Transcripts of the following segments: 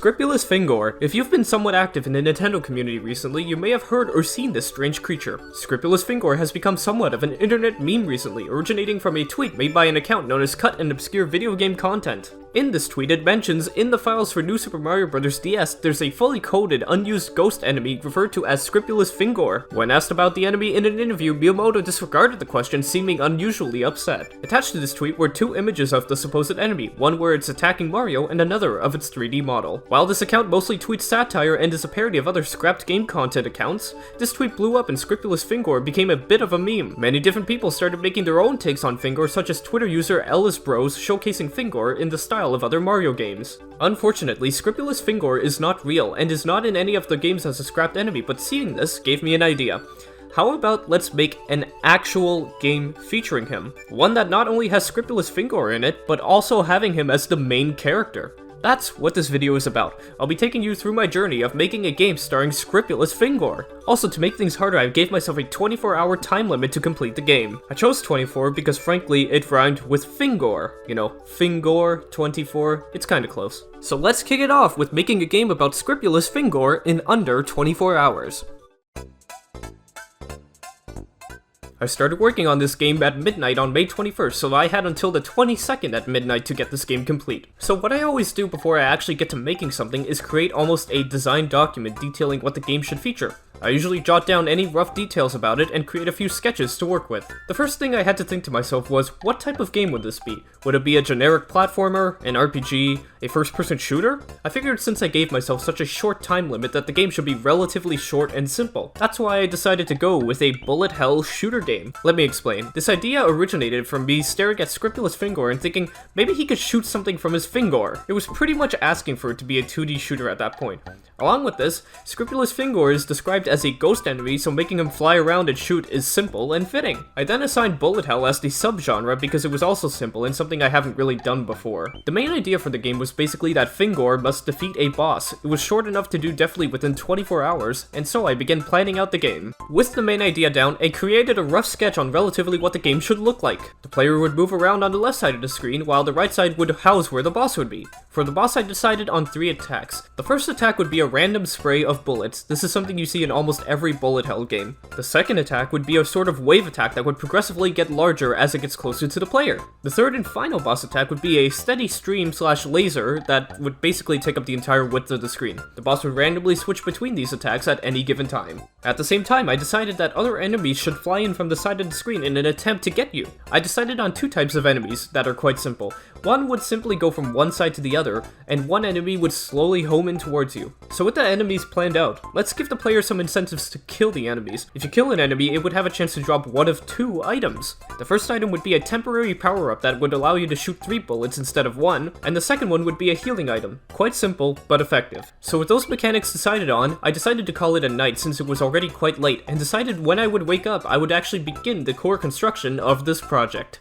Scripulous Fingore. If you've been somewhat active in the Nintendo community recently, you may have heard or seen this strange creature. Scripulous Fingore has become somewhat of an internet meme recently, originating from a tweet made by an account known as Cut and Obscure Video Game Content. In this tweet, it mentions, in the files for New Super Mario Bros. DS, there's a fully coded, unused ghost enemy referred to as Scripulous Fingore. When asked about the enemy in an interview, Miyamoto disregarded the question, seeming unusually upset. Attached to this tweet were two images of the supposed enemy, one where it's attacking Mario and another of its 3D model. While this account mostly tweets satire and is a parody of other scrapped game content accounts, this tweet blew up and Scripulous Fingore became a bit of a meme. Many different people started making their own takes on Fingore, such as Twitter user EllisBros showcasing Fingore in the style of other Mario games. Unfortunately, Scripulous Fingore is not real and is not in any of the games as a scrapped enemy, but seeing this gave me an idea. How about let's make an actual game featuring him? One that not only has Scripulous Fingore in it, but also having him as the main character. That's what this video is about. I'll be taking you through my journey of making a game starring Scripulous Fingore. Also, to make things harder, I gave myself a 24-hour time limit to complete the game. I chose 24 because frankly, it rhymed with Fingore. You know, Fingore, 24, it's kinda close. So let's kick it off with making a game about Scripulous Fingore in under 24 hours. I started working on this game at midnight on May 21st, so I had until the 22nd at midnight to get this game complete. So what I always do before I actually get to making something is create almost a design document detailing what the game should feature. I usually jot down any rough details about it and create a few sketches to work with. The first thing I had to think to myself was, what type of game would this be? Would it be a generic platformer, an RPG, a first-person shooter? I figured since I gave myself such a short time limit that the game should be relatively short and simple. That's why I decided to go with a bullet hell shooter game. Let me explain. This idea originated from me staring at Scripulous Fingore and thinking maybe he could shoot something from his Fingore. It was pretty much asking for it to be a 2D shooter at that point. Along with this, Scripulous Fingore is described as a ghost enemy, so making him fly around and shoot is simple and fitting. I then assigned bullet hell as the subgenre because it was also simple and something I haven't really done before. The main idea for the game was basically that Fingore must defeat a boss. It was short enough to do definitely within 24 hours, and so I began planning out the game. With the main idea down, I created a rough sketch on relatively what the game should look like. The player would move around on the left side of the screen, while the right side would house where the boss would be. For the boss, I decided on 3 attacks. The first attack would be a random spray of bullets. This is something you see in almost every bullet hell game. The second attack would be a sort of wave attack that would progressively get larger as it gets closer to the player. The third and final boss attack would be a steady stream / laser that would basically take up the entire width of the screen. The boss would randomly switch between these attacks at any given time. At the same time, I decided that other enemies should fly in from the side of the screen in an attempt to get you. I decided on 2 types of enemies that are quite simple. One would simply go from one side to the other, and one enemy would slowly home in towards you. So with the enemies planned out, let's give the player some incentives to kill the enemies. If you kill an enemy, it would have a chance to drop one of 2 items. The first item would be a temporary power-up that would allow you to shoot 3 bullets instead of 1, and the second one would be a healing item. Quite simple, but effective. So with those mechanics decided on, I decided to call it a night since it was already quite late, and decided when I would wake up, I would actually begin the core construction of this project.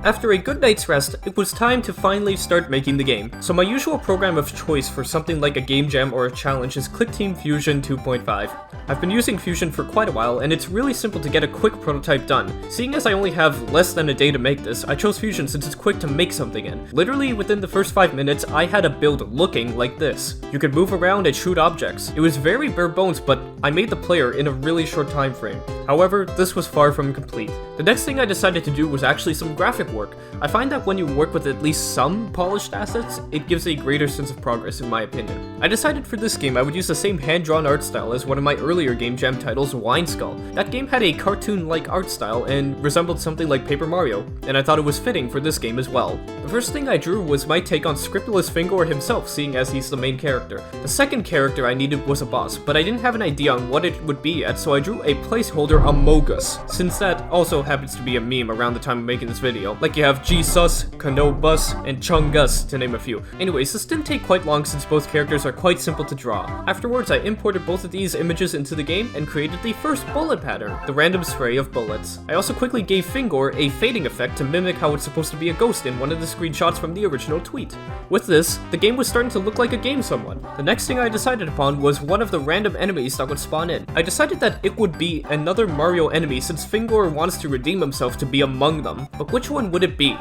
After a good night's rest, it was time to finally start making the game. So my usual program of choice for something like a game jam or a challenge is ClickTeam Fusion 2.5. I've been using Fusion for quite a while, and it's really simple to get a quick prototype done. Seeing as I only have less than a day to make this, I chose Fusion since it's quick to make something in. Literally within the first 5 minutes, I had a build looking like this. You could move around and shoot objects. It was very bare bones, but I made the player in a really short time frame. However, this was far from complete. The next thing I decided to do was actually some graphic work. I find that when you work with at least some polished assets, it gives a greater sense of progress in my opinion. I decided for this game I would use the same hand-drawn art style as one of my earlier game jam titles, Wine Skull. That game had a cartoon-like art style and resembled something like Paper Mario, and I thought it was fitting for this game as well. The first thing I drew was my take on Scripulous Fingore himself, seeing as he's the main character. The second character I needed was a boss, but I didn't have an idea on what it would be yet, so I drew a placeholder Amogus, since that also happens to be a meme around the time of making this video. Like you have Jesus, Kanobus, and Chungus, to name a few. Anyways, this didn't take quite long since both characters are quite simple to draw. Afterwards, I imported both of these images into the game and created the first bullet pattern, the random spray of bullets. I also quickly gave Fingore a fading effect to mimic how it's supposed to be a ghost in one of the screenshots from the original tweet. With this, the game was starting to look like a game somewhat. The next thing I decided upon was one of the random enemies that would spawn in. I decided that it would be another Mario enemy since Fingore wants to redeem himself to be among them. But which one would it be?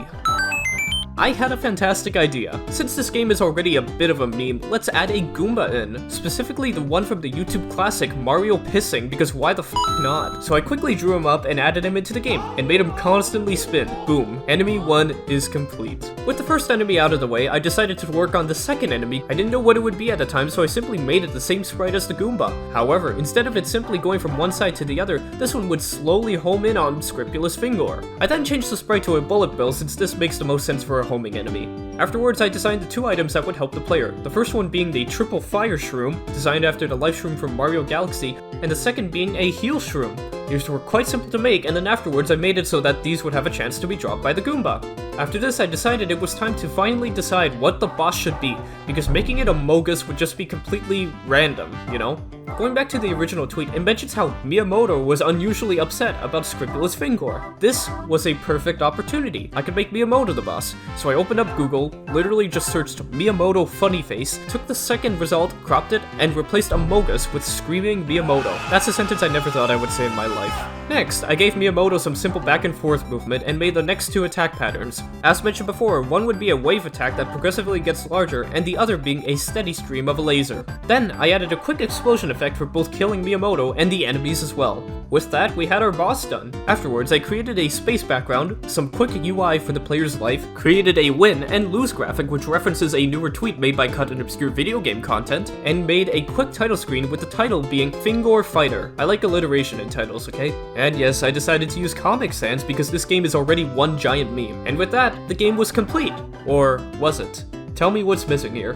I had a fantastic idea. Since this game is already a bit of a meme, let's add a Goomba in. Specifically the one from the YouTube classic Mario Pissing, because why the f not? So I quickly drew him up and added him into the game, and made him constantly spin. Boom. Enemy 1 is complete. With the first enemy out of the way, I decided to work on the second enemy. I didn't know what it would be at the time, so I simply made it the same sprite as the Goomba. However, instead of it simply going from one side to the other, this one would slowly home in on Scripulous Fingore. I then changed the sprite to a bullet bill since this makes the most sense for a homing enemy. Afterwards, I designed the two items that would help the player. The first one being the Triple Fire Shroom, designed after the Life Shroom from Mario Galaxy, and the second being a Heal Shroom. These were quite simple to make, and then afterwards I made it so that these would have a chance to be dropped by the Goomba. After this, I decided it was time to finally decide what the boss should be, because making it a Mogus would just be completely random, you know? Going back to the original tweet, it mentions how Miyamoto was unusually upset about Scripulous Fingore. This was a perfect opportunity. I could make Miyamoto the boss. So I opened up Google, literally just searched Miyamoto funny face, took the second result, cropped it, and replaced Amogus with screaming Miyamoto. That's a sentence I never thought I would say in my life. Next, I gave Miyamoto some simple back and forth movement and made the next two attack patterns. As mentioned before, one would be a wave attack that progressively gets larger, and the other being a steady stream of a laser. Then, I added a quick explosion effect for both killing Miyamoto and the enemies as well. With that, we had our boss done. Afterwards, I created a space background, some quick UI for the player's life, created a win and lose graphic which references a newer tweet made by Cut and Obscure video game content, and made a quick title screen with the title being Fingore Fighter. I like alliteration in titles, okay? And yes, I decided to use Comic Sans because this game is already one giant meme. And with that, the game was complete. Or was it? Tell me what's missing here.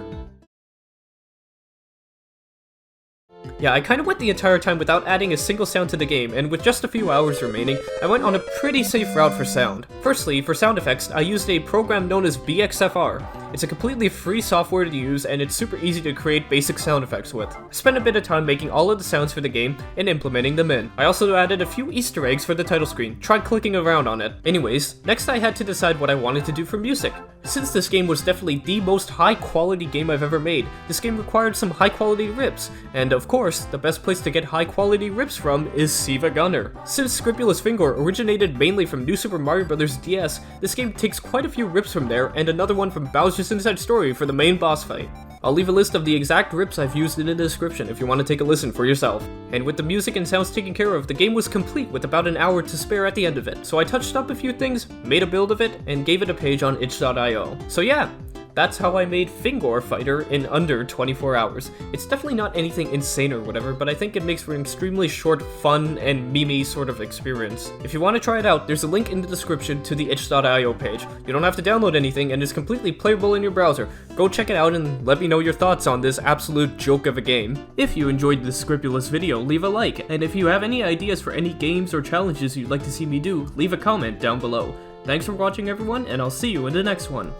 Yeah, I kinda went the entire time without adding a single sound to the game, and with just a few hours remaining, I went on a pretty safe route for sound. Firstly, for sound effects, I used a program known as BXFR. It's a completely free software to use, and it's super easy to create basic sound effects with. I spent a bit of time making all of the sounds for the game and implementing them in. I also added a few Easter eggs for the title screen, tried clicking around on it. Anyways, next I had to decide what I wanted to do for music. Since this game was definitely the most high quality game I've ever made, this game required some high quality rips, and of course, the best place to get high quality rips from is SiIvagunner. Since Scripulous Fingore originated mainly from New Super Mario Bros. DS, this game takes quite a few rips from there, and another one from Bowser's Inside Story for the main boss fight. I'll leave a list of the exact rips I've used in the description if you want to take a listen for yourself. And with the music and sounds taken care of, the game was complete with about an hour to spare at the end of it. So I touched up a few things, made a build of it, and gave it a page on itch.io. So yeah, that's how I made Fingore Fighter in under 24 hours. It's definitely not anything insane or whatever, but I think it makes for an extremely short, fun, and meme-y sort of experience. If you want to try it out, there's a link in the description to the itch.io page. You don't have to download anything, and it's completely playable in your browser. Go check it out and let me know your thoughts on this absolute joke of a game. If you enjoyed this Scripulous video, leave a like, and if you have any ideas for any games or challenges you'd like to see me do, leave a comment down below. Thanks for watching everyone, and I'll see you in the next one.